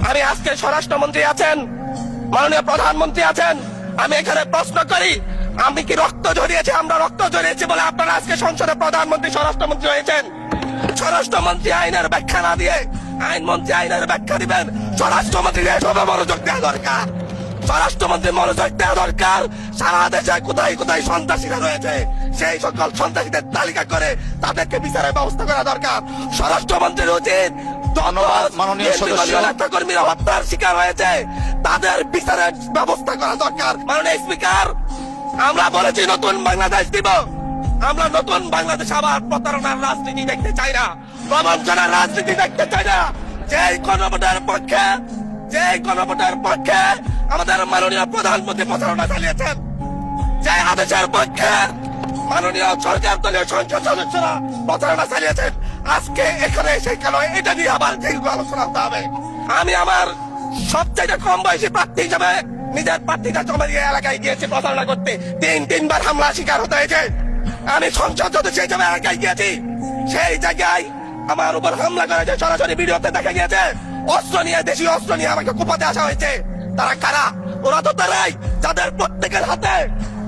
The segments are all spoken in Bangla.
আমি আজকে স্বরাষ্ট্রমন্ত্রী আছেন, মাননীয় প্রধানমন্ত্রী আছেন, আমি এখানে প্রশ্ন করি, আমি কি রক্ত ঝরিয়েছি? আমরা রক্ত ঝরিয়েছি বলে আপনারা আজকে সংসদে প্রধানমন্ত্রী স্বরাষ্ট্রমন্ত্রী হয়েছেন? স্বরাষ্ট্রমন্ত্রী আইনের ব্যাখ্যা না দিয়ে আইনমন্ত্রী আইনের ব্যাখ্যা দিবেন। স্বরাষ্ট্রমন্ত্রীর এসবে মনোযোগ দেওয়া দরকার। স্বরাষ্ট্রমন্ত্রী মনোযোগ দেওয়া দরকার। সারা দেশে কোথায় কোথায় সন্ত্রাসীরা রয়েছে সেই সকল সন্ত্রাসীদের তালিকা করে তাদেরকে বিচারের ব্যবস্থা করা দরকার। স্বরাষ্ট্রমন্ত্রীর উচিত মাননীয় সদস্য কর্মীরা হত্যার শিকার হয়েছে তাদের বিচারের ব্যবস্থা করা দরকার। মাননীয় স্পিকার, আমরা বলেছি নতুন বাংলাদেশ দিব। আমরা নতুন বাংলাদেশ আবার প্রতারণার রাজনীতি দেখতে চাই না, প্রবঞ্চনার রাজনীতি দেখতে চাই না। যে গণভোটের পক্ষে আমাদের মাননীয় প্রধানমন্ত্রী প্রতারণা চালিয়েছেন, যে আদেশের পক্ষে মাননীয় সরকার দলীয় সংসদ সদস্যরা প্রচারণা চালিয়েছেন, আজকে এখানে সেখানে এটা নিয়ে আবার দীর্ঘ আলোচনা হতে হবে। আমি আমার সবচেয়ে কম বয়সী প্রার্থী হিসেবে নিজের প্রার্থীটা জমা দিয়ে এলাকায় গিয়েছি প্রচারণা করতে। তিনবার হামলা শিকার হতে হয়েছে। আমি সংসদ সদস্য হিসেবে এলাকায় গিয়েছি, সেই জায়গায় আমার উপর হামলা করেছে, সরাসরি ভিডিওতে দেখা গিয়েছে। অস্ত্র নিয়ে, দেশীয় অস্ত্র নিয়ে আমাকে কোপাতে আসা হয়েছে। তারা কারা? ওরা তো তারাই যাদের প্রত্যেকের হাতে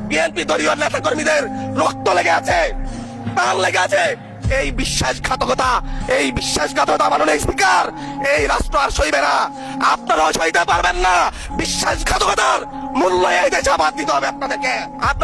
বিএনপি দলীয় নেতা কর্মীদের রক্ত লেগে আছে, প্রাণ লেগে আছে। এই বিশ্বাসঘাতকতা মাননীয় স্পিকার, এই রাষ্ট্র আর সইবে না। আপনারাও সইতে পারবেন না। বিশ্বাসঘাতকতার মূল্য এই দেশে আবার দিতে হবে আপনাদেরকে।